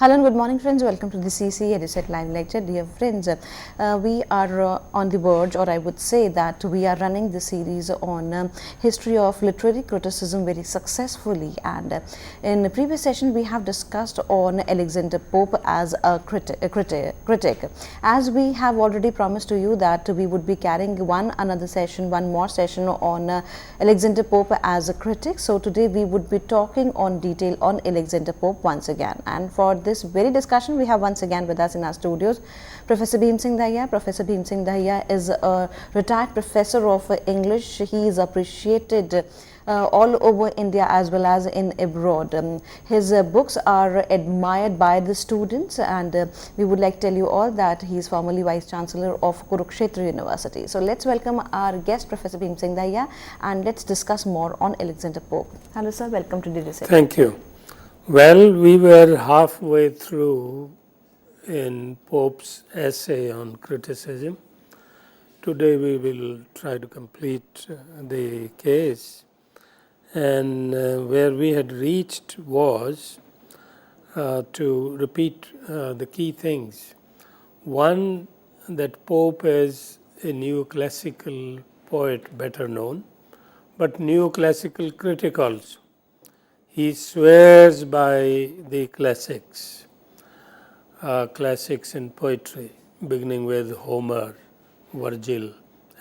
Hello and good morning, friends. Welcome to the CEC-UGC live lecture. Dear friends, we are on the verge, or I would say that we are running the series on history of literary criticism very successfully. And in the previous session, we have discussed on Alexander Pope as a critic. As we have already promised to you that we would be carrying one more session on Alexander Pope as a critic. So today we would be talking on detail on Alexander Pope once again. And for this very discussion, we have once again with us in our studios Professor Bhim Singh Dahiya. Professor Bhim Singh Dahiya is a retired professor of English. He is appreciated all over India as well as in abroad. His books are admired by the students, and we would like to tell you all that he is formerly Vice Chancellor of Kurukshetra University. So let's welcome our guest, Professor Bhim Singh Dahiya, and let's discuss more on Alexander Pope. Hello sir, welcome to the discussion. Thank you. Well, we were halfway through in Pope's essay on criticism. Today we will try to complete the case, and where we had reached was to repeat the key things. One, that Pope is a neoclassical poet better known, but neoclassical critic also. He swears by the classics in poetry, beginning with Homer, Virgil,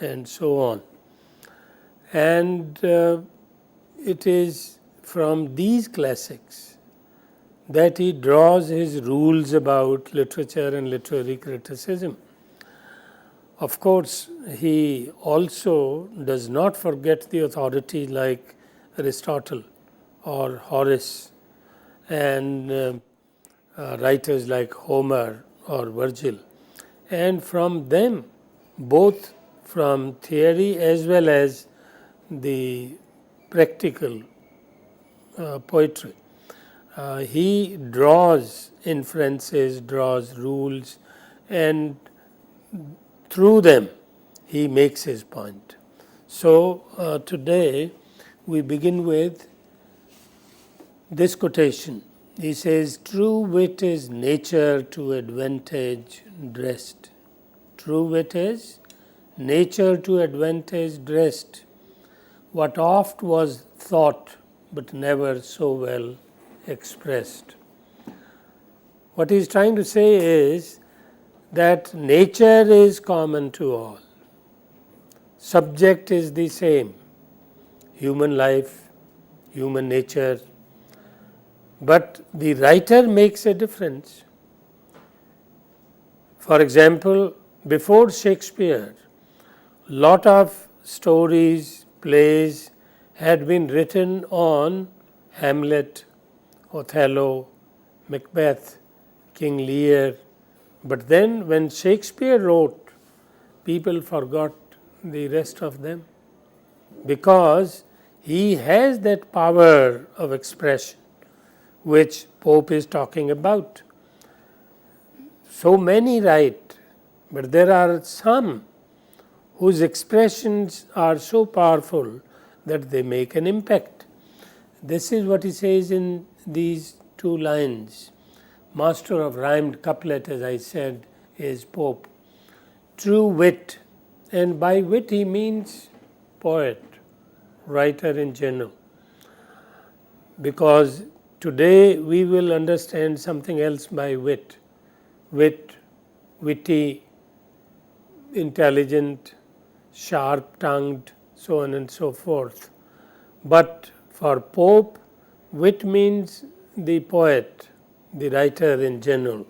and so on. And it is from these classics that he draws his rules about literature and literary criticism. Of course, he also does not forget the authority like Aristotle or Horace, and writers like Homer or Virgil. And from them, both from theory as well as the practical poetry, he draws inferences, draws rules, and through them he makes his point. So today we begin with this quotation. He says, "True wit is nature to advantage dressed." True wit is nature to advantage dressed. What oft was thought, but never so well expressed. What he is trying to say is that nature is common to all. Subject is the same. Human life, human nature. But the writer makes a difference. For example, before Shakespeare, lot of stories, plays had been written on Hamlet, Othello, Macbeth, King Lear. But then when Shakespeare wrote, people forgot the rest of them, because he has that power of expression which Pope is talking about. So many write, but there are some whose expressions are so powerful that they make an impact. This is what he says in these two lines. Master of rhymed couplet, as I said, is Pope. True wit, and by wit he means poet, writer in general, because today we will understand something else by wit. Wit, witty, intelligent, sharp-tongued, so on and so forth. But for Pope, wit means the poet, the writer in general.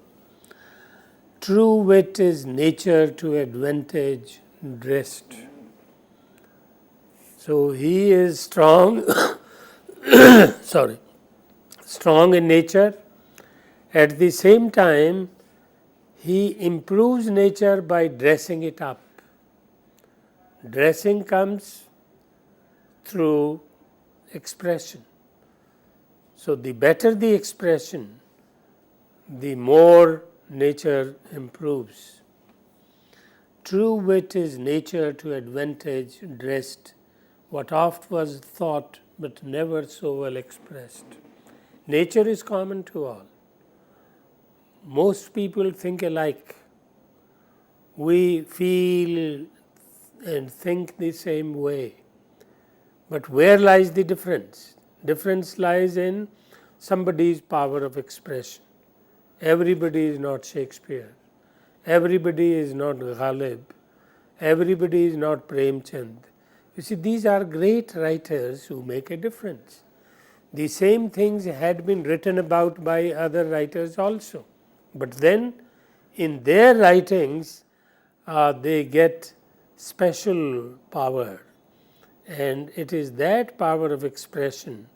True wit is nature to advantage dressed. So he is strong, strong in nature. At the same time, he improves nature by dressing it up. Dressing comes through expression. So, the better the expression, the more nature improves. True wit is nature to advantage dressed, what oft was thought but never so well expressed. Nature is common to all. Most people think alike. We feel and think the same way. But where lies the difference? Difference lies in somebody's power of expression. Everybody is not Shakespeare. Everybody is not Ghalib. Everybody is not Premchand. You see, these are great writers who make a difference. The same things had been written about by other writers also. But then in their writings, they get special power, and it is that power of expression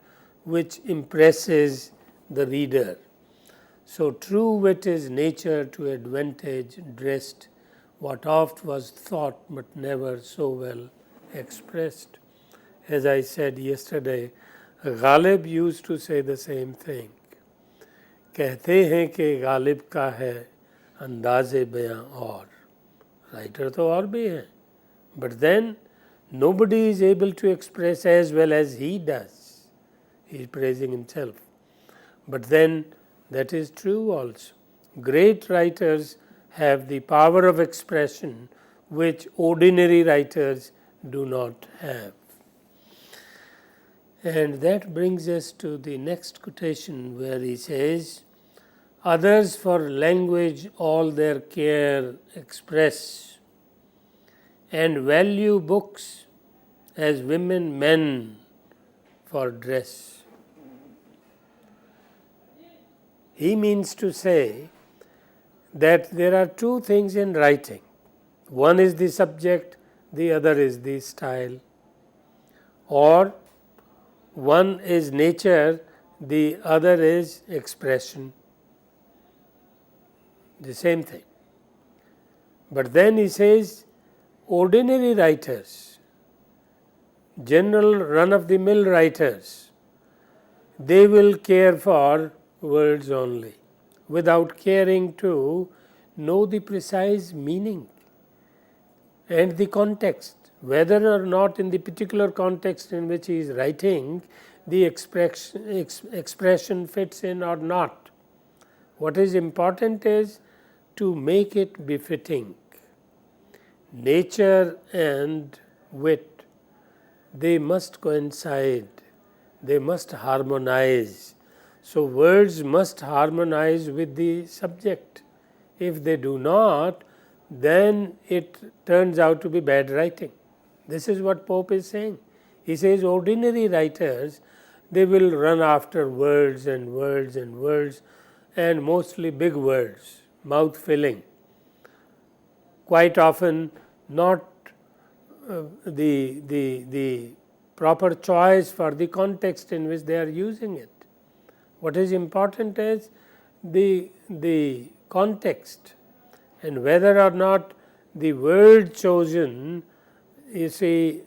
which impresses the reader. So, true wit is nature to advantage dressed, what oft was thought but never so well expressed. As I said yesterday, Ghalib used to say the same thing. कहते हैं कि गालिब का है अंदाज़े बयां और. Writer तो और भी हैं, but then nobody is able to express as well as he does. He is praising himself. But then that is true also. Great writers have the power of expression which ordinary writers do not have. And that brings us to the next quotation where he says, others for language all their care express, and value books as women men for dress. He means to say that there are two things in writing. One is the subject, the other is the style. Or one is nature, the other is expression. The same thing. But then he says, ordinary writers, general run-of-the-mill writers, they will care for words only, without caring to know the precise meaning and the context, whether or not in the particular context in which he is writing, the expression fits in or not. What is important is to make it befitting. Nature and wit, they must coincide, they must harmonize. So, words must harmonize with the subject. If they do not, then it turns out to be bad writing. This is what Pope is saying. He says ordinary writers, they will run after words and words and words, and mostly big words, mouth filling. Quite often not the proper choice for the context in which they are using it. What is important is the context, and whether or not the word chosen, you see,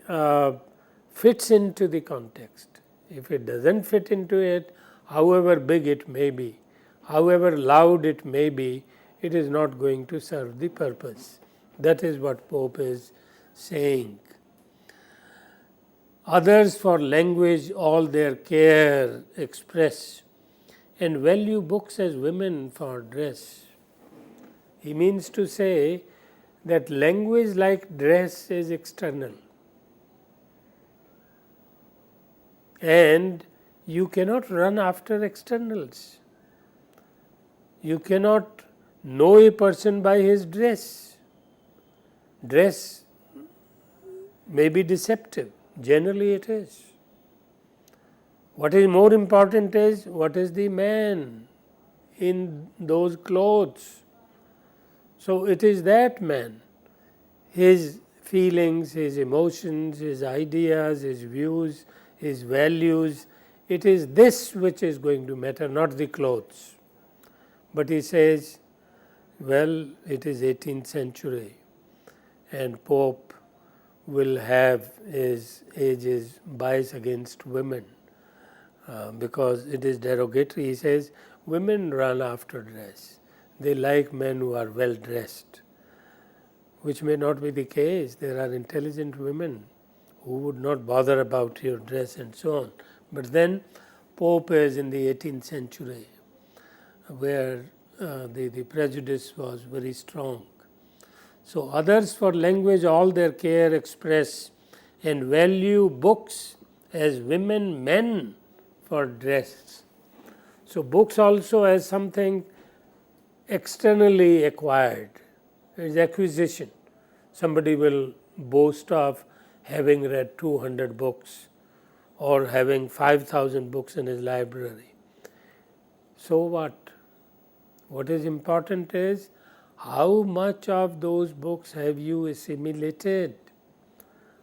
fits into the context. If it doesn't fit into it, however big it may be, however loud it may be, it is not going to serve the purpose. That is what Pope is saying. Others for language all their care express, and value books as women for dress. He means to say that language like dress is external, and you cannot run after externals. You cannot know a person by his dress. Dress may be deceptive, generally it is. What is more important is what is the man in those clothes. So, it is that man, his feelings, his emotions, his ideas, his views, his values, it is this which is going to matter, not the clothes. But he says, well, it is 18th century and Pope will have his age's bias against women. because it is derogatory. He says, women run after dress. They like men who are well dressed, which may not be the case. There are intelligent women who would not bother about your dress and so on. But then Pope is in the 18th century, where the prejudice was very strong. So others for language all their care express and value books as women men for dress. So books also as something externally acquired. It is acquisition. Somebody will boast of having read 200 books or having 5,000 books in his library. So what? What is important is how much of those books have you assimilated?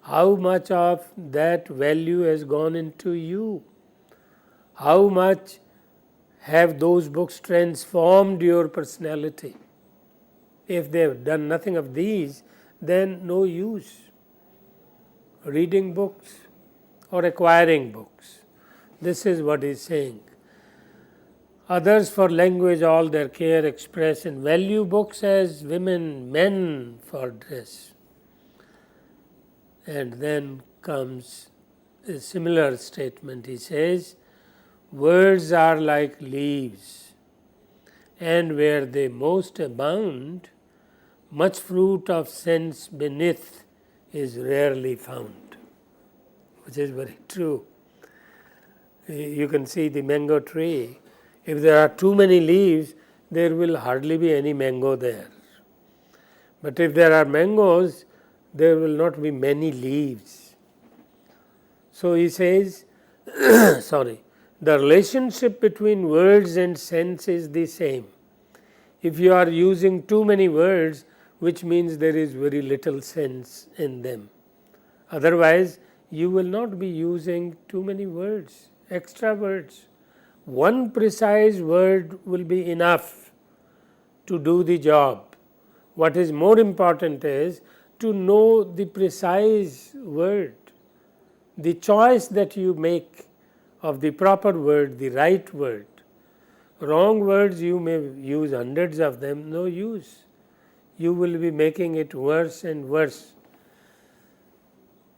How much of that value has gone into you? How much have those books transformed your personality? If they have done nothing of these, then no use reading books or acquiring books. This is what he is saying. Others for language all their care express and value books as women men for dress. And then comes a similar statement. He says, words are like leaves, and where they most abound, much fruit of sense beneath is rarely found, which is very true. You can see the mango tree. If there are too many leaves, there will hardly be any mango there. But if there are mangoes, there will not be many leaves. So he says, the relationship between words and sense is the same. If you are using too many words, which means there is very little sense in them. Otherwise, you will not be using too many words, extra words. One precise word will be enough to do the job. What is more important is to know the precise word, the choice that you make of the proper word, the right word. Wrong words, you may use hundreds of them, no use. You will be making it worse and worse.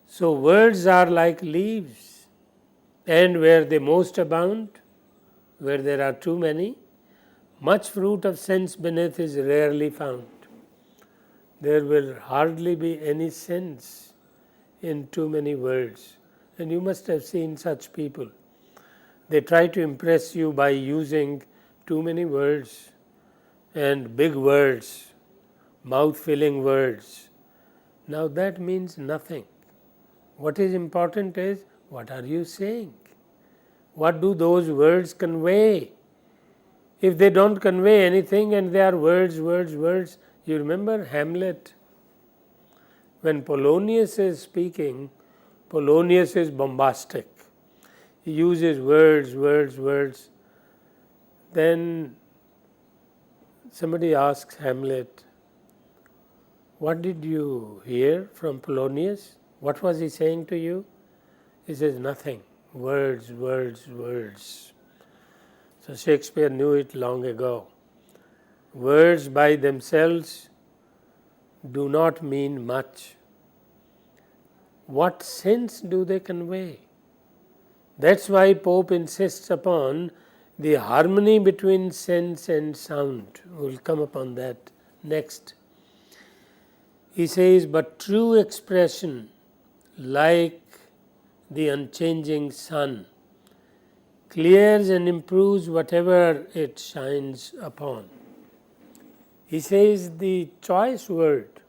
So words are like leaves, and where they most abound, where there are too many, much fruit of sense beneath is rarely found. There will hardly be any sense in too many words. And you must have seen such people. They try to impress you by using too many words and big words, mouth-filling words. Now that means nothing. What is important is, what are you saying? What do those words convey? If they don't convey anything and they are words, you remember Hamlet? When Polonius is speaking, Polonius is bombastic. He uses words. Then somebody asks Hamlet, what did you hear from Polonius? What was he saying to you? He says, nothing. Words. So Shakespeare knew it long ago. Words by themselves do not mean much. What sense do they convey? That's why Pope insists upon the harmony between sense and sound. We'll come upon that next. He says, but true expression, like the unchanging sun, clears and improves whatever it shines upon. He says the choice word,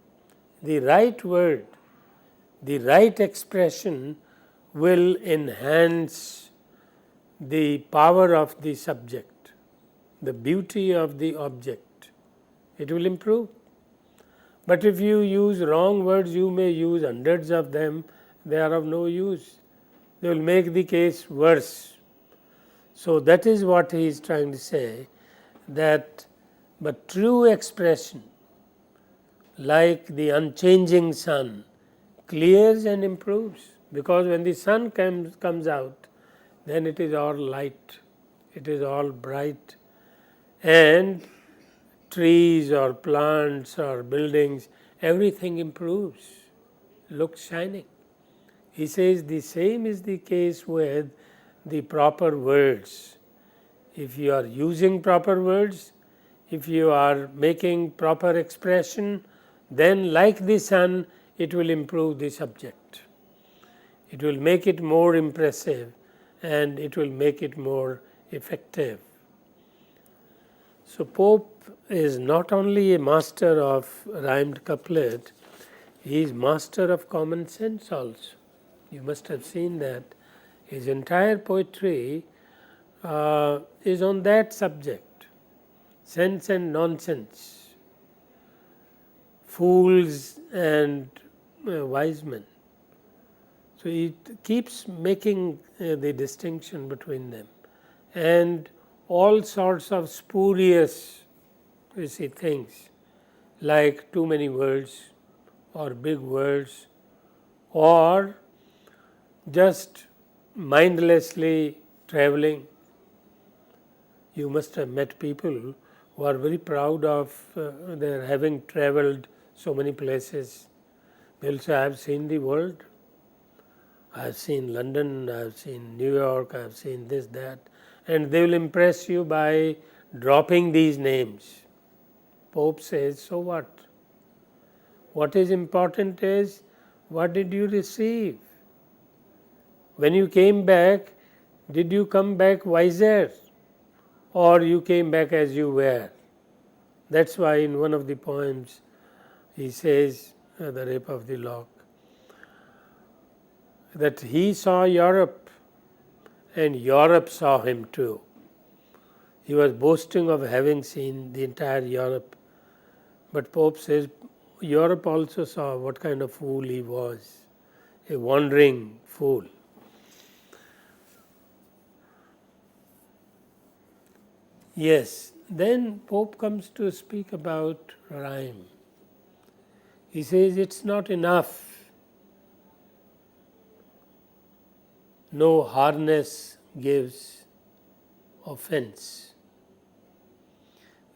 the right expression will enhance the power of the subject, the beauty of the object. It will improve. But if you use wrong words, you may use hundreds of them, they are of no use. They will make the case worse. So that is what he is trying to say, that but true expression, like the unchanging sun, clears and improves. Because when the sun comes out, then it is all light, it is all bright, and trees or plants or buildings, everything improves, looks shining. He says the same is the case with the proper words. If you are using proper words, if you are making proper expression, then like the sun, it will improve the subject. It will make it more impressive and it will make it more effective. So Pope is not only a master of rhymed couplet, he is master of common sense also. You must have seen that his entire poetry is on that subject, sense and nonsense, fools and wise men. So it keeps making the distinction between them, and all sorts of spurious things like too many words or big words or just mindlessly traveling. You must have met people who are very proud of their having traveled so many places. They will say, I have seen the world, I have seen London, I have seen New York, I have seen this, that, and they will impress you by dropping these names. Pope says, so what? What is important is, what did you receive? When you came back, did you come back wiser, or you came back as you were? That's why in one of the poems he says, The Rape of the Lock, that he saw Europe and Europe saw him too. He was boasting of having seen the entire Europe, but Pope says Europe also saw what kind of fool he was, a wandering fool. Yes, then Pope comes to speak about rhyme. He says it's not enough. No harness gives offense.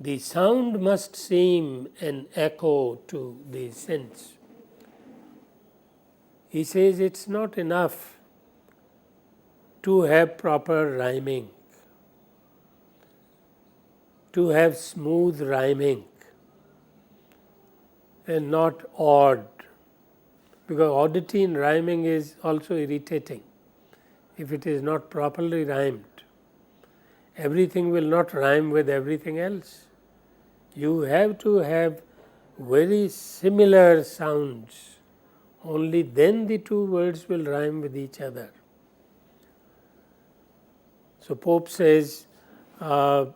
The sound must seem an echo to the sense. He says it's not enough to have proper rhyming, to have smooth rhyming and not odd, because oddity in rhyming is also irritating if it is not properly rhymed. Everything will not rhyme with everything else. You have to have very similar sounds, only then the two words will rhyme with each other. So Pope says, you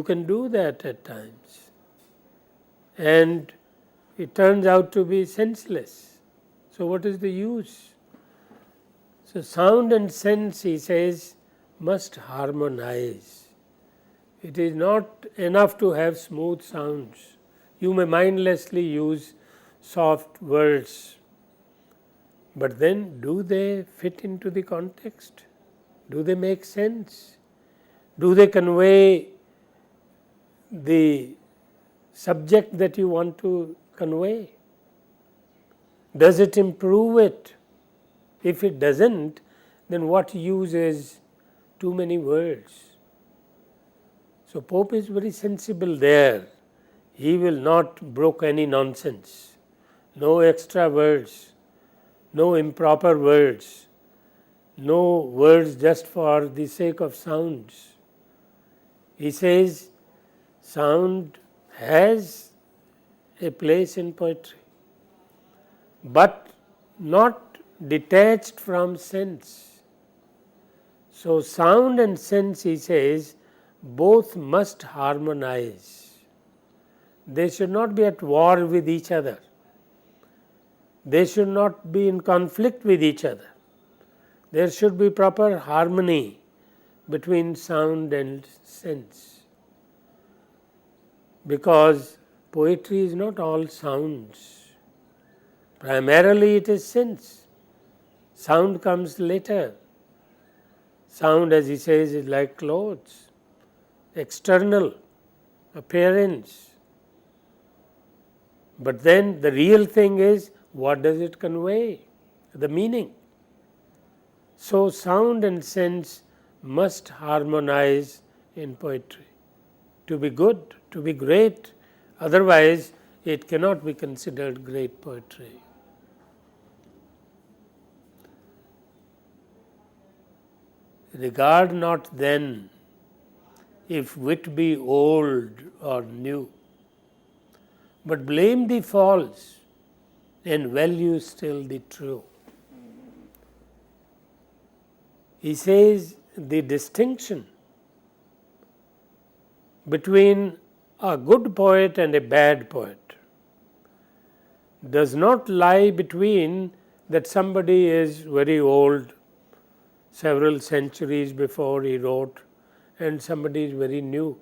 can do that at times, and it turns out to be senseless. So what is the use? So sound and sense, he says, must harmonize. It is not enough to have smooth sounds. You may mindlessly use soft words, but then do they fit into the context? Do they make sense? Do they convey the subject that you want to convey? Does it improve it? If it doesn't, then what use is too many words? So Pope is very sensible there. He will not brook any nonsense, no extra words, no improper words, no words just for the sake of sounds. He says sound has a place in poetry, but not detached from sense. So sound and sense, he says, both must harmonize. They should not be at war with each other. They should not be in conflict with each other. There should be proper harmony between sound and sense, because poetry is not all sounds. Primarily it is sense. Sound comes later. Sound, as he says, is like clothes, external appearance. But then the real thing is, what does it convey? The meaning. So sound and sense must harmonize in poetry to be good, to be great. Otherwise, it cannot be considered great poetry. Regard not then if wit be old or new, but blame the false and value still the true. He says the distinction between a good poet and a bad poet does not lie between that somebody is very old, several centuries before he wrote, and somebody is very new.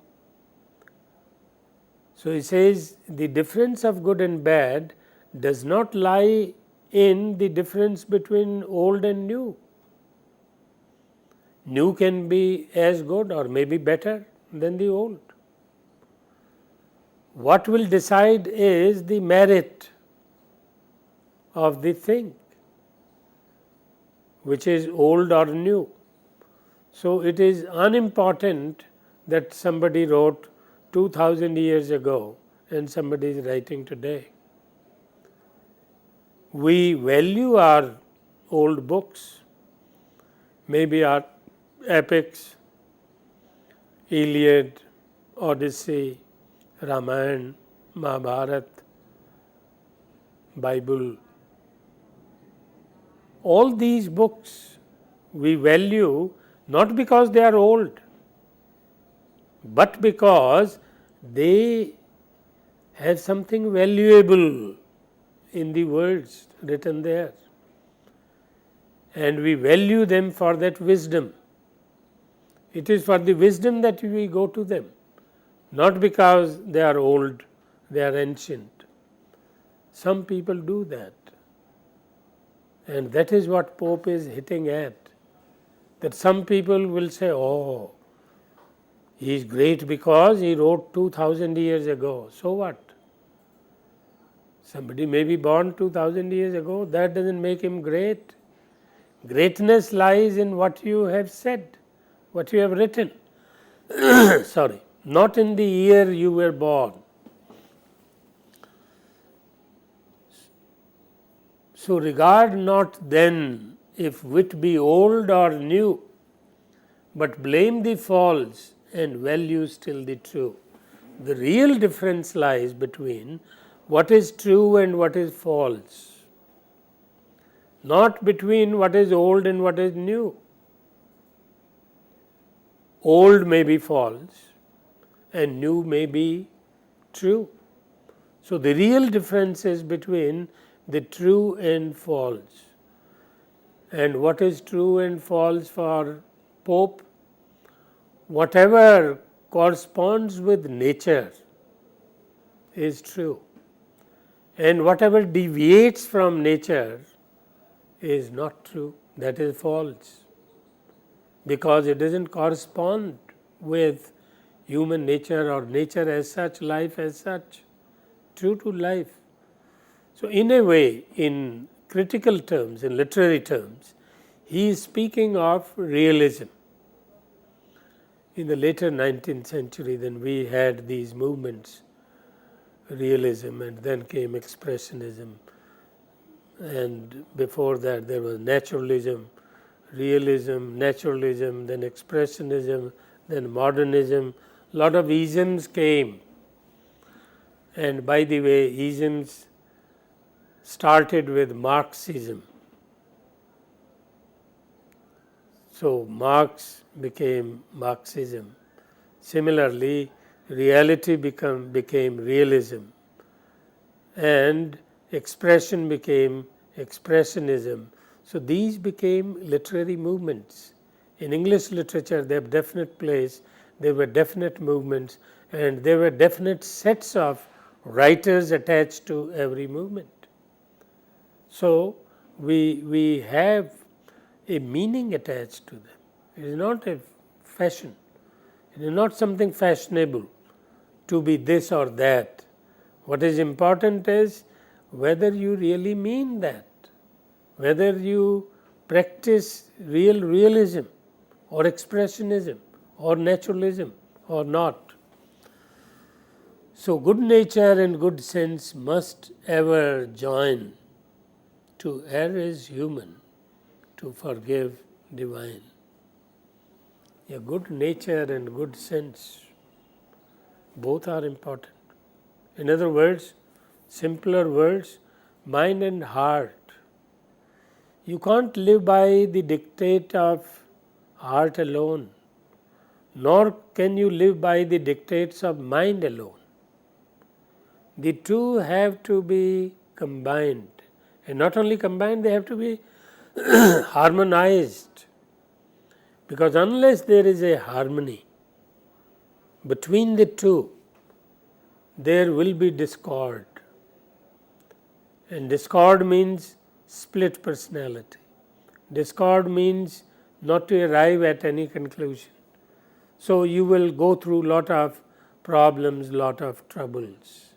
So he says the difference of good and bad does not lie in the difference between old and new. New can be as good or maybe better than the old. What will decide is the merit of the thing, which is old or new. So it is unimportant that somebody wrote 2000 years ago and somebody is writing today. We value our old books, maybe our epics, Iliad, Odyssey, Ramayana, Mahabharata, Bible. All these books we value not because they are old, but because they have something valuable in the words written there, and we value them for that wisdom. It is for the wisdom that we go to them, not because they are old, they are ancient. Some people do that, and that is what Pope is hitting at, that some people will say, oh, he is great because he wrote 2000 years ago. So what? Somebody may be born 2000 years ago, that doesn't make him great. Greatness lies in what you have said, what you have written. Sorry, not in the year you were born. So regard not then if wit be old or new, but blame the false and value still the true. The real difference lies between what is true and what is false, not between what is old and what is new. Old may be false and new may be true. So the real difference is between the true and false. And what is true and false for Pope? Whatever corresponds with nature is true, and whatever deviates from nature is not true, that is false, because it doesn't correspond with human nature or nature as such, life as such, true to life. So in a way, in critical terms, in literary terms, he is speaking of realism. In the later 19th century, then we had these movements, realism, and then came expressionism, and before that there was naturalism, realism, naturalism, then expressionism, then modernism. A lot of isms came, and by the way, isms started with Marxism. So Marx became Marxism. Similarly, reality became realism, and expression became expressionism. So these became literary movements. In English literature, they have definite place, there were definite movements, and there were definite sets of writers attached to every movement. So we have a meaning attached to them, It is not a fashion. It is not something fashionable to be this or that. What is important is whether you really mean that, whether you practice real realism or expressionism or naturalism or not. So, good nature and good sense must ever join. To err is human, to forgive divine. A good nature and good sense, both are important. In other words, simpler words, mind and heart. You can't live by the dictate of heart alone, nor can you live by the dictates of mind alone. The two have to be combined, and not only combined, they have to be harmonized, because unless there is a harmony between the two, there will be discord, and discord means split personality. Discord means not to arrive at any conclusion. So, you will go through lot of problems, lot of troubles.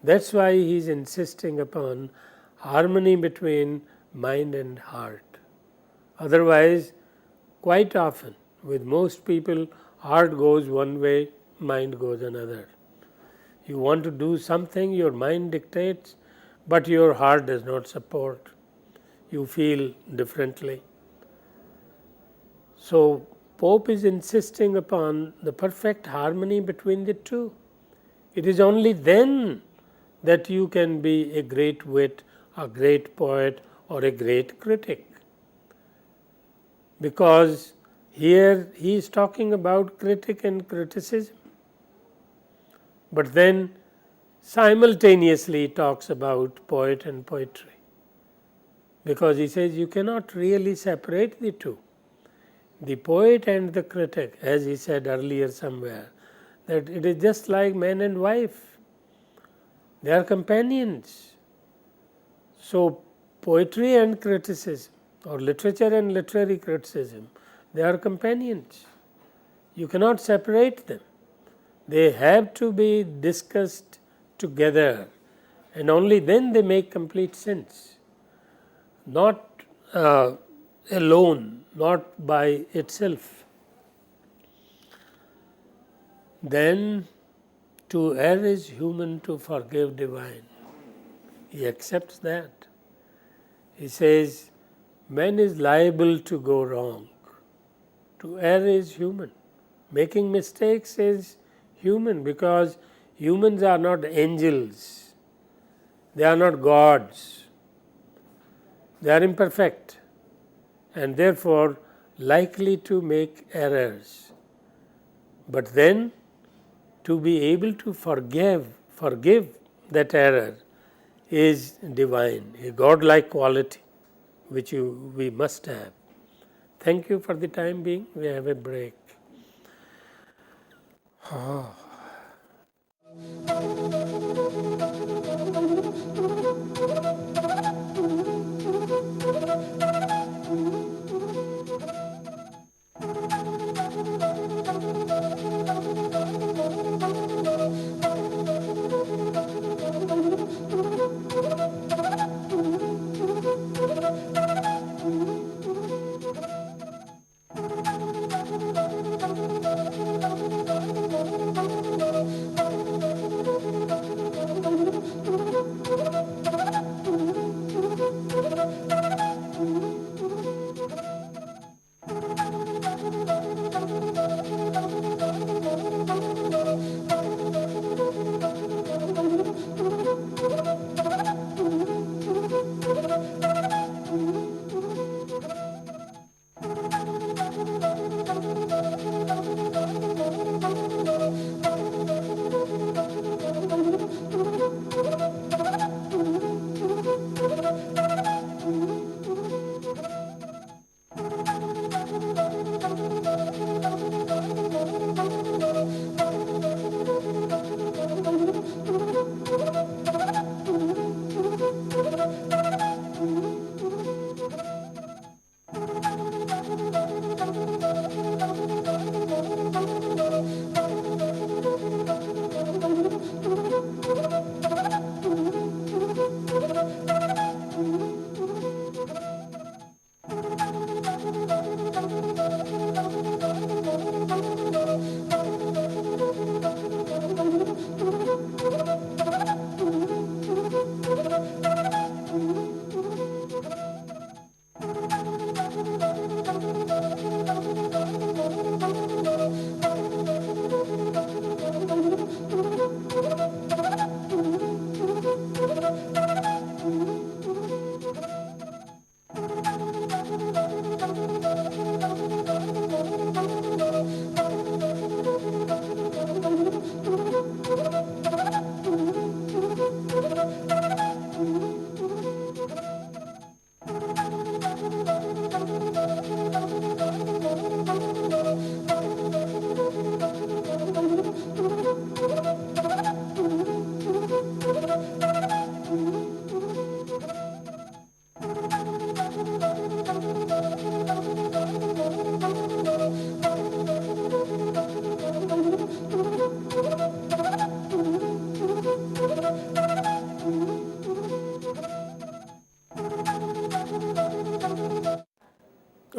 That is why he is insisting upon harmony between mind and heart. Otherwise, quite often with most people, heart goes one way, mind goes another. You want to do something, your mind dictates, but your heart does not support. You feel differently. So, Pope is insisting upon the perfect harmony between the two. It is only then that you can be a great wit, a great poet, or a great critic. Because here he is talking about critic and criticism, but then simultaneously talks about poet and poetry, because he says you cannot really separate the two. The poet and the critic, as he said earlier somewhere, that it is just like man and wife. They are companions. So, poetry and criticism, or literature and literary criticism, they are companions. You cannot separate them. They have to be discussed together, and only then they make complete sense. Not alone, not by itself. Then, to err is human, to forgive divine. He accepts that. He says, man is liable to go wrong. To err is human. Making mistakes is human, because humans are not angels. They are not gods. They are imperfect, and therefore likely to make errors. But then, to be able to forgive that error is divine, a godlike quality which we must have. Thank you for the time being. We have a break.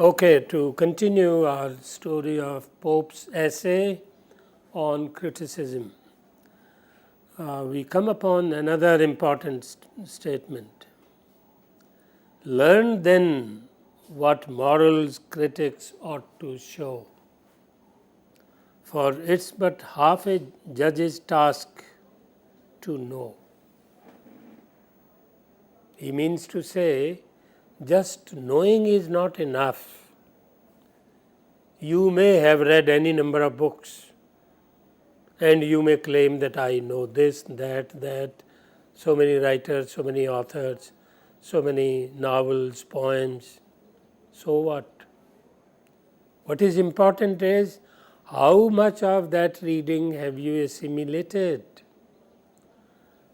Okay, to continue our story of Pope's essay on criticism, we come upon another important statement. Learn then what morals critics ought to show, for it's but half a judge's task to know. He means to say, just knowing is not enough. You may have read any number of books and you may claim that I know this, that, so many writers, so many authors, so many novels, poems. So what? What is important is how much of that reading have you assimilated?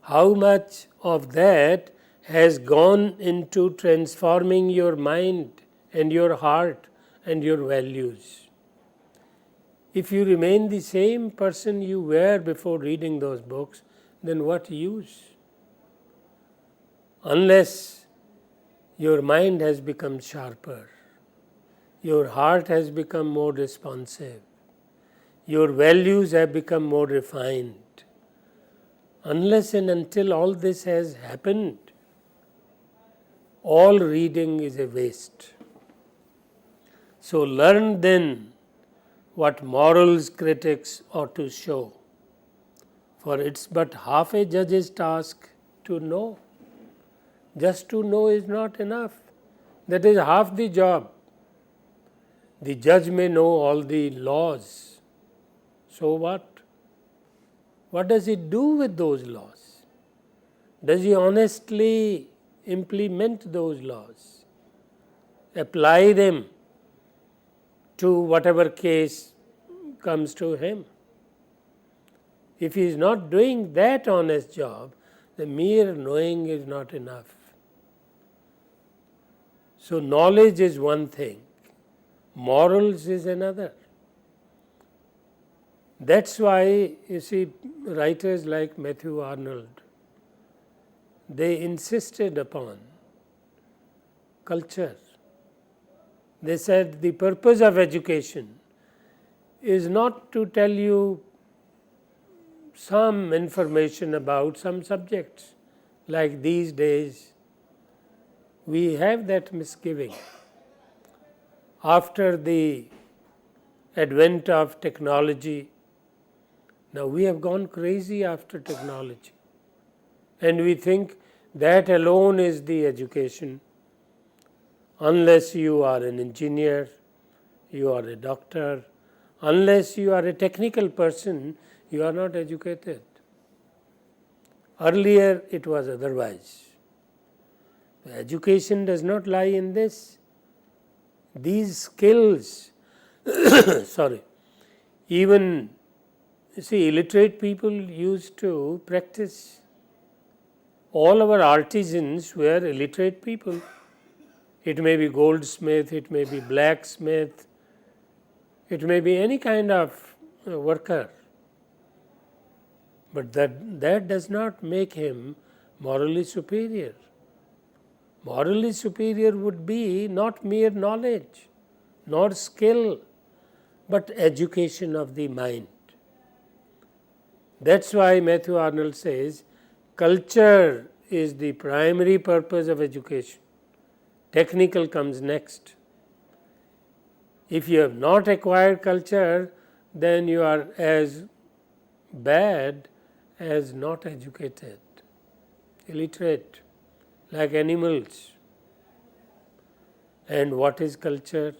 How much of that has gone into transforming your mind and your heart and your values? If you remain the same person you were before reading those books, then what use? Unless your mind has become sharper, your heart has become more responsive, your values have become more refined. Unless and until all this has happened, all reading is a waste. So learn then what morals critics ought to show, for it's but half a judge's task to know. Just to know is not enough. That is half the job. The judge may know all the laws. So what? What does he do with those laws? Does he honestly implement those laws? Apply them to whatever case comes to him? If he is not doing that honest job, the mere knowing is not enough. So knowledge is one thing, morals is another. That's why you see writers like Matthew Arnold, they insisted upon culture. They said the purpose of education is not to tell you some information about some subjects. Like these days, we have that misgiving. After the advent of technology, now we have gone crazy after technology, and we think that alone is the education. Unless you are an engineer, you are a doctor, unless you are a technical person, you are not educated. Earlier it was otherwise. Education does not lie in this. These skills, even illiterate people used to practice. All our artisans were illiterate people. It may be goldsmith, it may be blacksmith, it may be any kind of worker. But that does not make him morally superior. Morally superior would be not mere knowledge, nor skill, but education of the mind. That's why Matthew Arnold says, culture is the primary purpose of education. Technical comes next. If you have not acquired culture, then you are as bad as not educated, illiterate, like animals. And what is culture?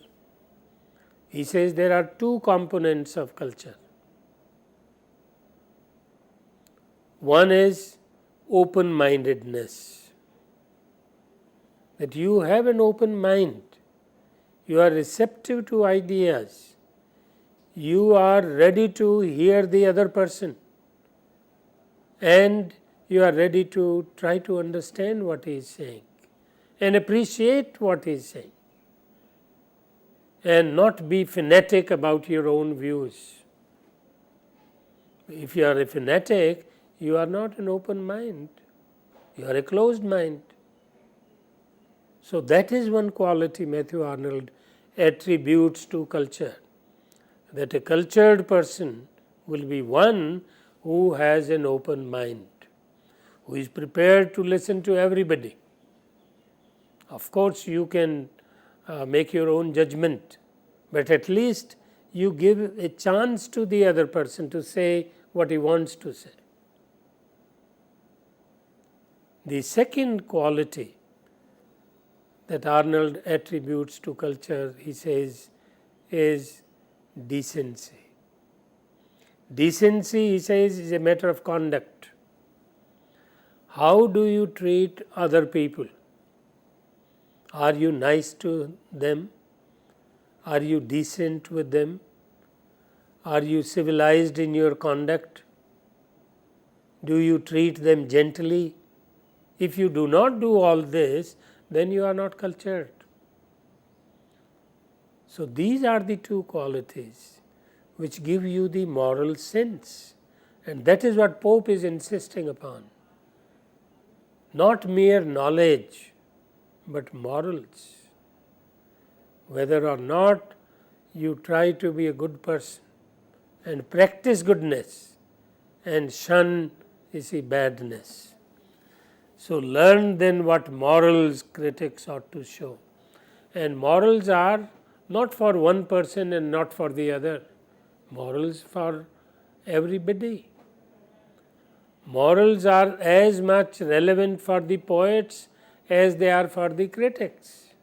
He says there are two components of culture. One is open-mindedness, that you have an open mind, you are receptive to ideas, you are ready to hear the other person, and you are ready to try to understand what he is saying and appreciate what he is saying, and not be fanatic about your own views. If you are a fanatic, you are not an open mind, you are a closed mind. So that is one quality Matthew Arnold attributes to culture. That a cultured person will be one who has an open mind, who is prepared to listen to everybody. Of course, you can make your own judgment, but at least you give a chance to the other person to say what he wants to say. The second quality that Arnold attributes to culture, he says, is decency. Decency, he says, is a matter of conduct. How do you treat other people? Are you nice to them? Are you decent with them? Are you civilized in your conduct? Do you treat them gently? If you do not do all this, then you are not cultured. So these are the two qualities which give you the moral sense, and that is what Pope is insisting upon. Not mere knowledge, but morals. Whether or not you try to be a good person and practice goodness and shun badness. So learn then what morals critics ought to show. And morals are not for one person and not for the other. Morals for everybody. Morals are as much relevant for the poets as they are for the critics.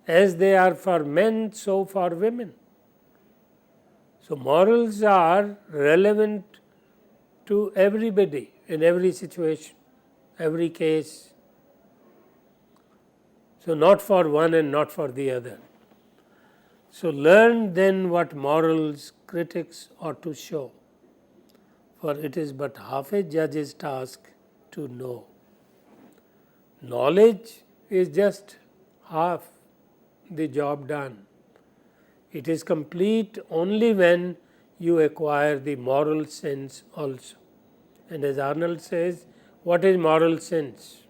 As they are for men, so for women. So morals are relevant to everybody in every situation, every case. So not for one and not for the other. So learn then what morals critics ought to show, for it is but half a judge's task to know. Knowledge is just half the job done. It is complete only when you acquire the moral sense also. And as Arnold says, what is moral sense?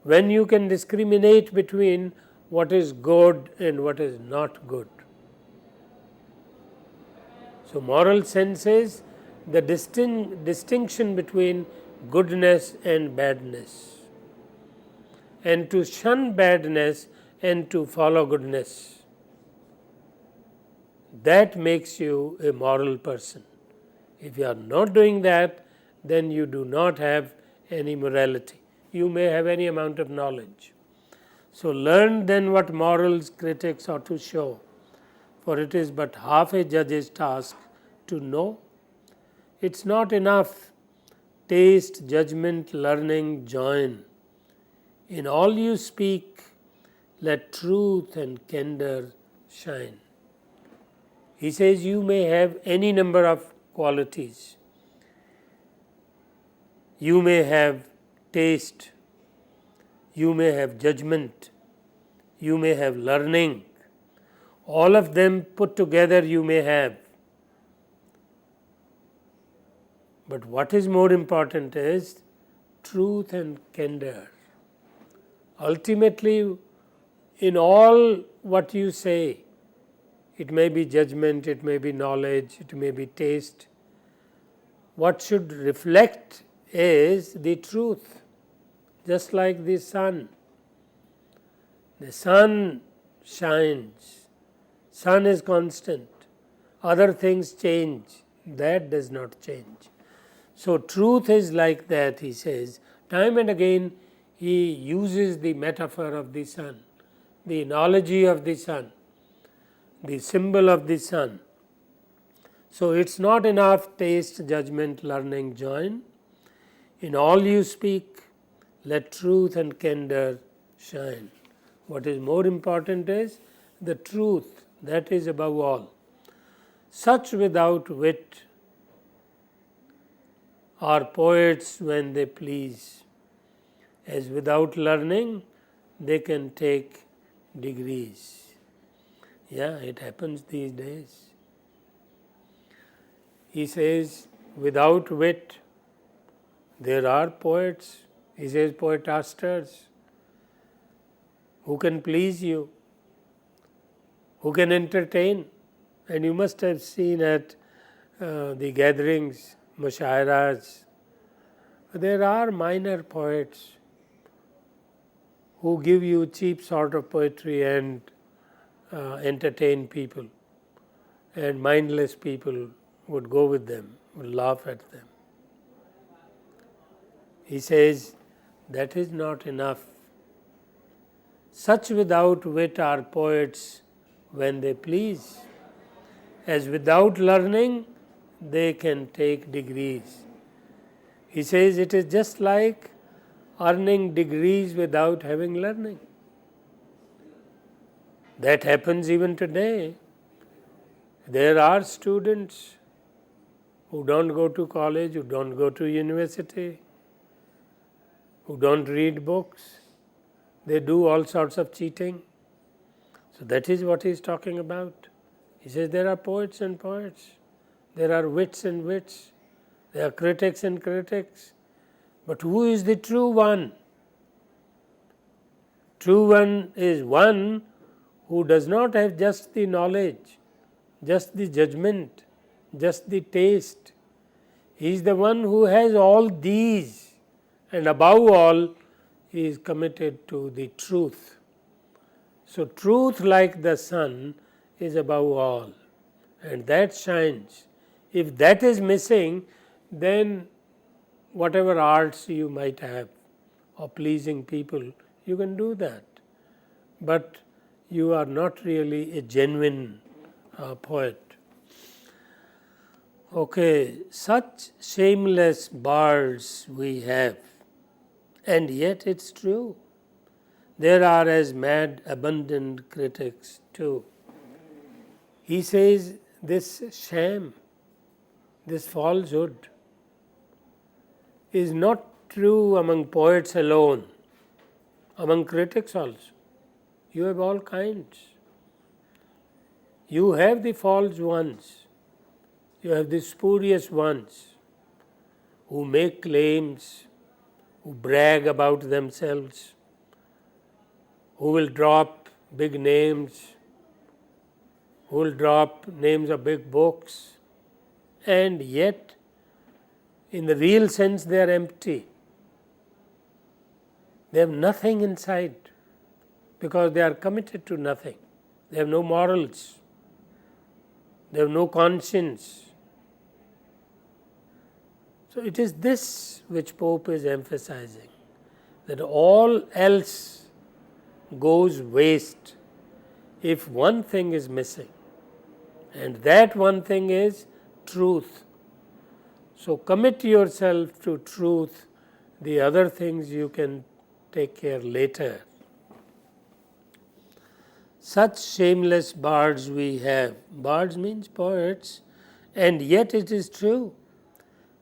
When you can discriminate between what is good and what is not good. So moral sense is the distinction between goodness and badness, and to shun badness and to follow goodness. That makes you a moral person. If you are not doing that, then you do not have any morality. You may have any amount of knowledge. So learn then what morals critics ought to show, for it is but half a judge's task to know. It's not enough. Taste, judgment, learning, join. In all you speak, let truth and candor shine. He says you may have any number of qualities. You may have taste, you may have judgment, you may have learning. All of them put together you may have. But what is more important is truth and candor. Ultimately, in all what you say, it may be judgment, it may be knowledge, it may be taste. What should reflect is the truth, just like the sun. The sun shines, sun is constant, other things change, that does not change. So truth is like that, he says. Time and again he uses the metaphor of the sun, the analogy of the sun, the symbol of the sun. So it's not enough taste, judgment, learning, join. In all you speak, let truth and candor shine. What is more important is the truth, that is above all. Such without wit are poets when they please, as without learning they can take degrees. Yeah, it happens these days. He says, without wit, there are poets. He says, poetasters, who can please you. who can entertain. And you must have seen at the gatherings, mushairas, there are minor poets who give you cheap sort of poetry and entertain people, and mindless people would go with them, would laugh at them. He says, that is not enough. Such without wit are poets when they please, as without learning they can take degrees. He says it is just like earning degrees without having learning. That happens even today. There are students who don't go to college, who don't go to university, who don't read books. They do all sorts of cheating. So that is what he is talking about. He says there are poets and poets, there are wits and wits, there are critics and critics. But who is the true one? True one is one who does not have just the knowledge, just the judgment, just the taste. He is the one who has all these, and above all, he is committed to the truth. So, truth, like the sun, is above all, and that shines. If that is missing, then whatever arts you might have of pleasing people, you can do that, but you are not really a genuine poet. Okay, such shameless bards we have, and yet it's true. There are as mad abundant critics too. He says this sham, this falsehood is not true among poets alone, among critics also. You have all kinds. You have the false ones, you have the spurious ones who make claims, who brag about themselves, who will drop big names, who will drop names of big books, and yet in the real sense they are empty. They have nothing inside because they are committed to nothing. They have no morals, they have no conscience. So it is this which Pope is emphasizing, that all else goes waste if one thing is missing, and that one thing is truth. So commit yourself to truth, the other things you can take care later. Such shameless bards we have. Bards means poets, and yet it is true.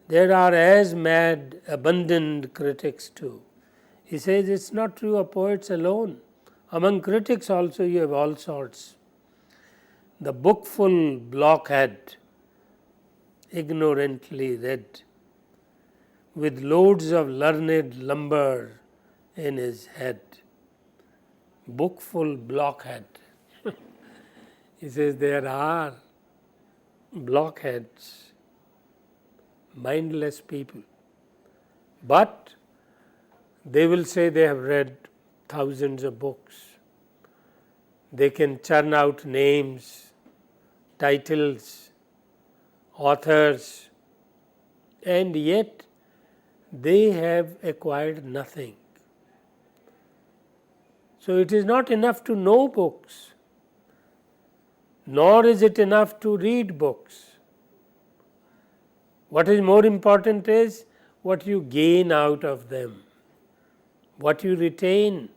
There are as mad abundant critics too. He says it's not true of poets alone. Among critics also you have all sorts. The bookful blockhead, ignorantly read, with loads of learned lumber in his head. Bookful blockhead. He says there are blockheads, mindless people, but they will say they have read thousands of books. They can churn out names, titles, authors, and yet they have acquired nothing. So it is not enough to know books, nor is it enough to read books. What is more important is what you gain out of them, what you retain,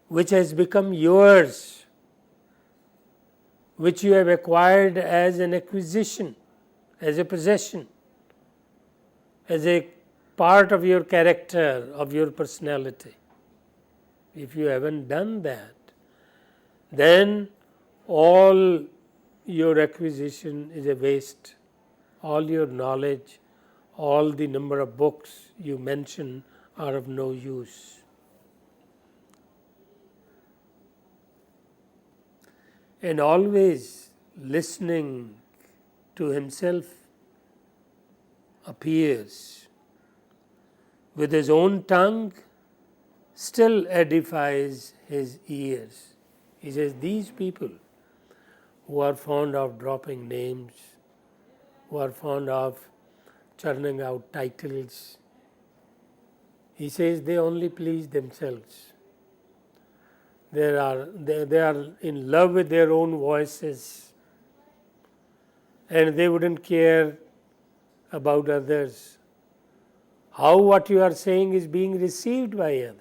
which has become yours, which you have acquired as an acquisition, as a possession, as a part of your character, of your personality. If you haven't done that, then all your acquisition is a waste. All your knowledge, all the number of books you mention are of no use. and always listening to himself appears with his own tongue, still edifies his ears. He says, these people who are fond of dropping names, who are fond of churning out titles, he says they only please themselves. They are in love with their own voices, and they wouldn't care about others. How what you are saying is being received by others.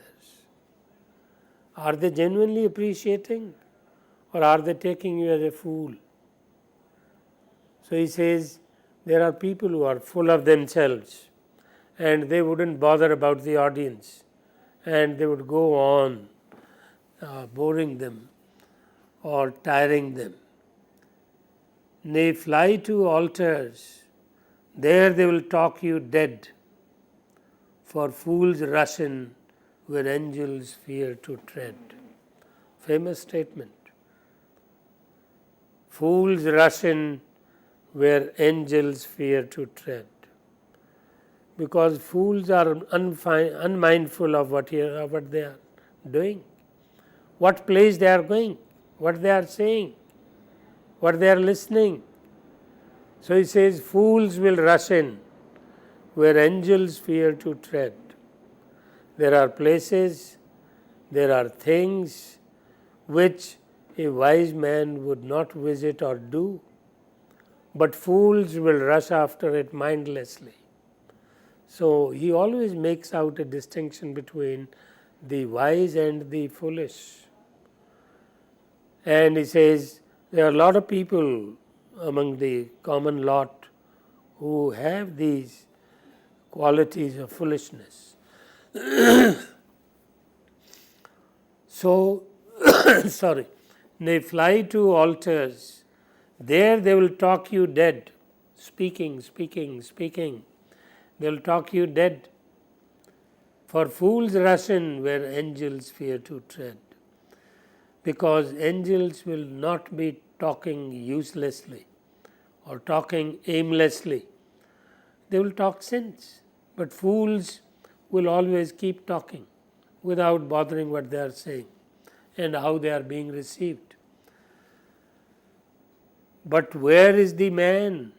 Are they genuinely appreciating, or are they taking you as a fool? So he says there are people who are full of themselves, and they wouldn't bother about the audience, and they would go on boring them or tiring them. They fly to altars, there they will talk you dead, for fools rush in where angels fear to tread. Famous statement. Fools rush in where angels fear to tread. Because fools are unmindful of what they are doing, what place they are going, what they are saying, what they are listening. So he says, fools will rush in where angels fear to tread. There are places, there are things which a wise man would not visit or do, but fools will rush after it mindlessly. So he always makes out a distinction between the wise and the foolish. And he says there are a lot of people among the common lot who have these qualities of foolishness. So, sorry, they fly to altars, there they will talk you dead, speaking. They will talk you dead. For fools rush in where angels fear to tread. Because angels will not be talking uselessly or talking aimlessly. They will talk sense. But fools will always keep talking without bothering what they are saying and how they are being received. But where is the man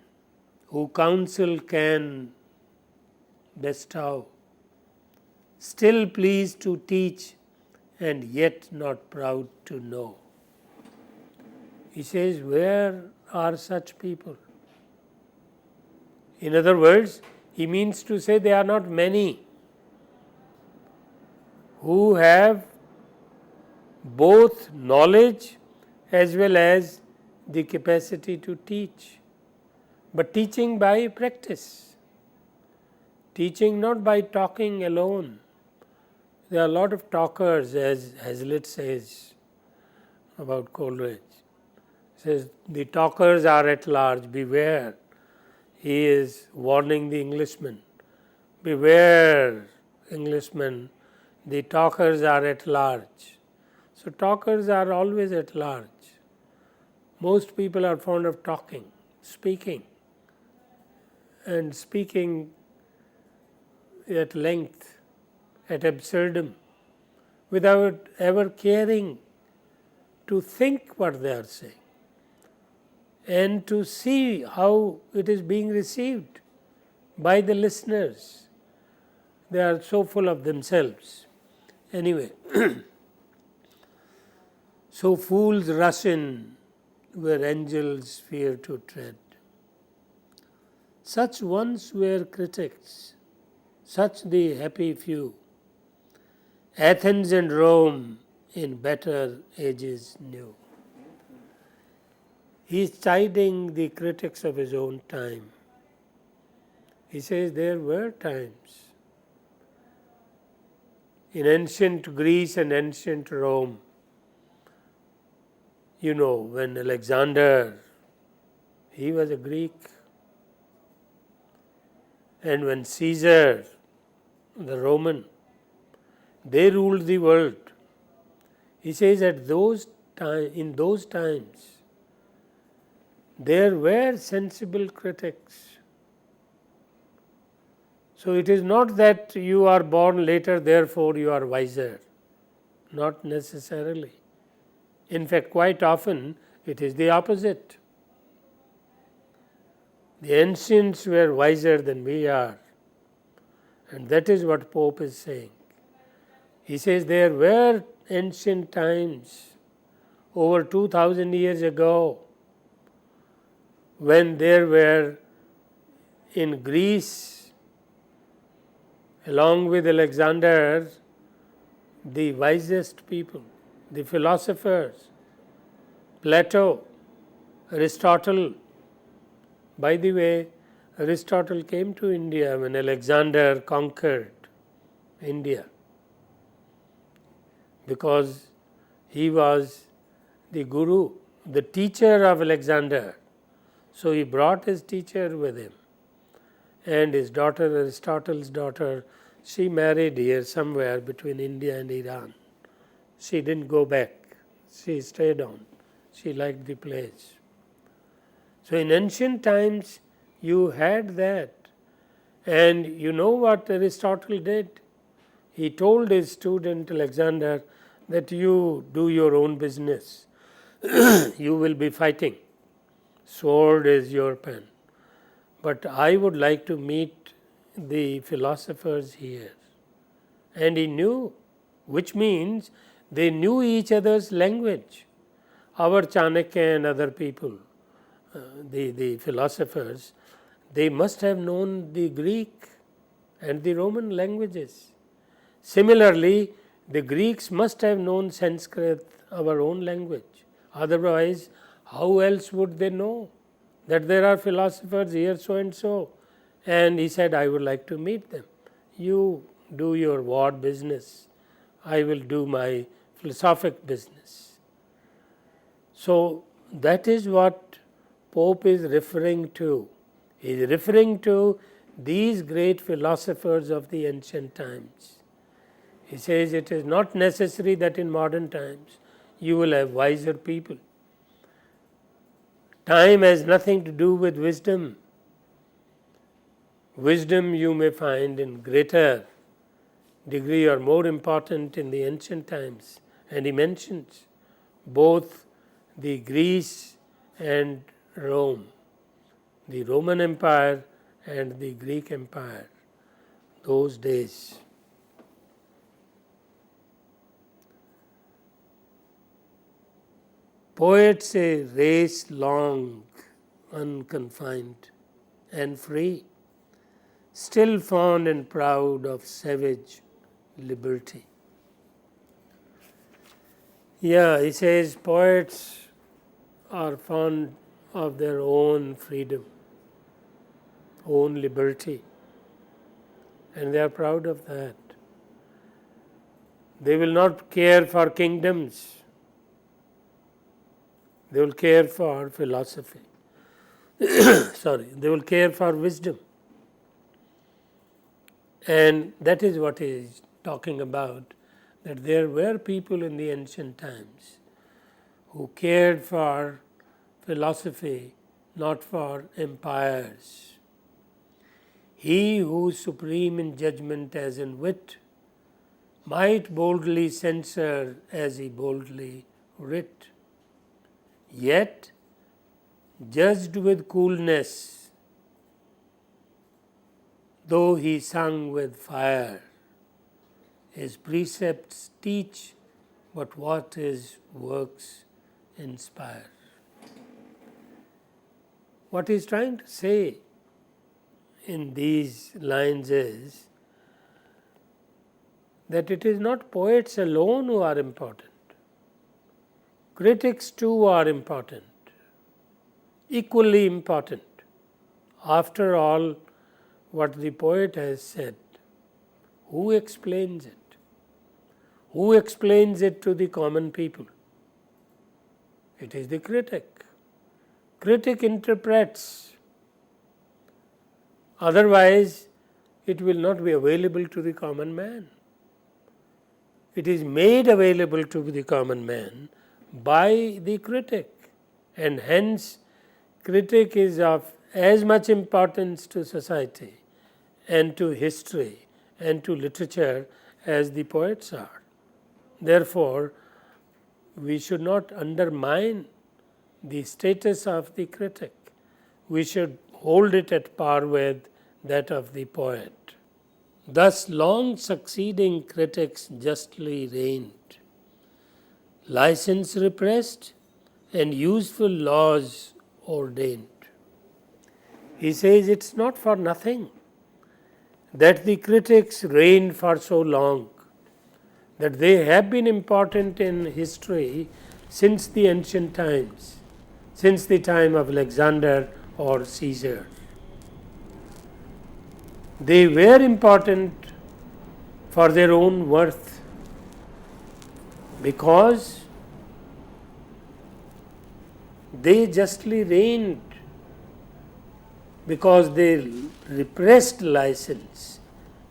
who counsel can bestow, still pleased to teach and yet not proud to know? He says, where are such people? In other words, he means to say there are not many who have both knowledge as well as the capacity to teach, but teaching by practice, teaching not by talking alone. There are a lot of talkers, as Hazlitt says about Coleridge. He says, the talkers are at large, beware. He is warning the Englishman. Beware, Englishmen, the talkers are at large. So talkers are always at large. Most people are fond of talking, speaking, and speaking at length, at absurdum, without ever caring to think what they are saying and to see how it is being received by the listeners. They are so full of themselves. Anyway, so fools rush in where angels fear to tread. Such ones were critics, such the happy few. Athens and Rome in better ages knew. He is chiding the critics of his own time. He says there were times in ancient Greece and ancient Rome, you know, when Alexander, he was a Greek, and when Caesar, the Roman, they ruled the world. He says at those time, in those times, there were sensible critics. So, it is not that you are born later, therefore, you are wiser, not necessarily. In fact, quite often it is the opposite. The ancients were wiser than we are, and that is what Pope is saying. He says there were ancient times over 2000 years ago when there were in Greece, along with Alexander, the wisest people, the philosophers, Plato, Aristotle. By the way, Aristotle came to India when Alexander conquered India, because he was the guru, the teacher of Alexander. So, he brought his teacher with him, and his daughter, Aristotle's daughter, she married here somewhere between India and Iran. She didn't go back, she stayed on, she liked the place. So, in ancient times you had that, and you know what Aristotle did? He told his student Alexander that you do your own business, you will be fighting, sword is your pen, but I would like to meet the philosophers here. And he knew, which means they knew each other's language. Our Chanakya and other people, the philosophers, they must have known the Greek and the Roman languages. Similarly, the Greeks must have known Sanskrit, our own language. Otherwise, how else would they know that there are philosophers here so and so? And he said, I would like to meet them. You do your war business, I will do my philosophic business. So, that is what Pope is referring to. He is referring to these great philosophers of the ancient times. He says it is not necessary that in modern times you will have wiser people. Time has nothing to do with wisdom. Wisdom you may find in greater degree or more important in the ancient times. And he mentions both the Greece and Rome, the Roman Empire and the Greek Empire, those days. Poets a race long, unconfined and free, still fond and proud of savage liberty. Yeah, he says poets are fond of their own freedom, own liberty, and they are proud of that. They will not care for kingdoms, they will care for philosophy. Sorry, they will care for wisdom. And that is what he is talking about, that there were people in the ancient times who cared for philosophy, not for empires. He who is supreme in judgment as in wit might boldly censure as he boldly writ, yet judged with coolness, though he sung with fire. His precepts teach, but what his works inspire. What he is trying to say in these lines is that it is not poets alone who are important. Critics too are important, equally important. After all, what the poet has said, who explains it? Who explains it to the common people? It is the critic. Critic interprets. Otherwise, it will not be available to the common man. It is made available to the common man by the critic, and hence critic is of as much importance to society and to history and to literature as the poets are. Therefore, we should not undermine the status of the critic. We should hold it at par with that of the poet. Thus long succeeding critics justly reigned, license repressed, and useful laws ordained. He says it's not for nothing that the critics reigned for so long, that they have been important in history since the ancient times, since the time of Alexander or Caesar. They were important for their own worth, because they justly reigned, because they repressed license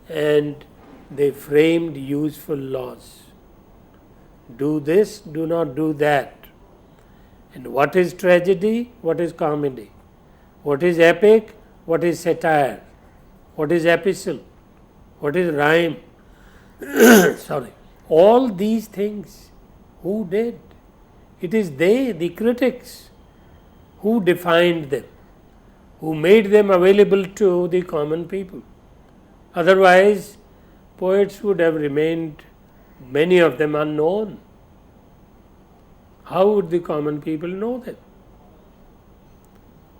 and they framed useful laws. Do this, do not do that. And what is tragedy? What is comedy? What is epic? What is satire? What is epistle? What is rhyme? Sorry. All these things, who did? It is they, the critics, who defined them, who made them available to the common people. Otherwise, poets would have remained, many of them, unknown. How would the common people know them?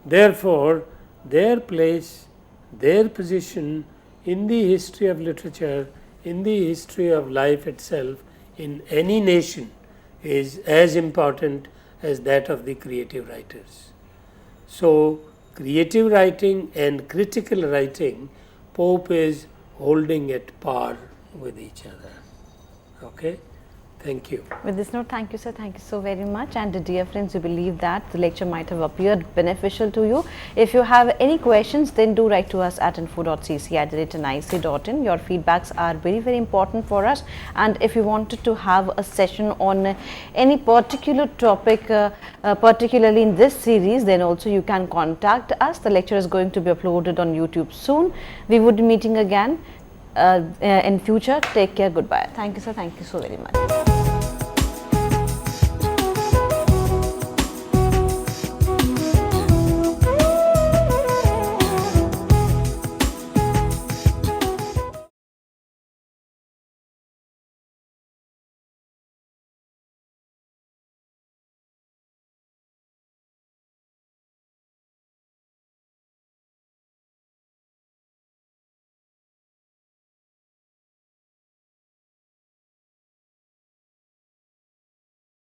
Therefore, their place, their position in the history of literature, in the history of life itself, in any nation, is as important as that of the creative writers. So, creative writing and critical writing, Pope is holding at par with each other. Okay? Thank you. With this note, thank you, sir. Thank you so very much. And dear friends, we believe that the lecture might have appeared beneficial to you. If you have any questions, then do write to us at info.cc@nic.in. Your feedbacks are very, very important for us. And if you wanted to have a session on any particular topic, particularly in this series, then also you can contact us. The lecture is going to be uploaded on YouTube soon. We would be meeting again in future. Take care. Goodbye. Thank you, sir. Thank you so very much.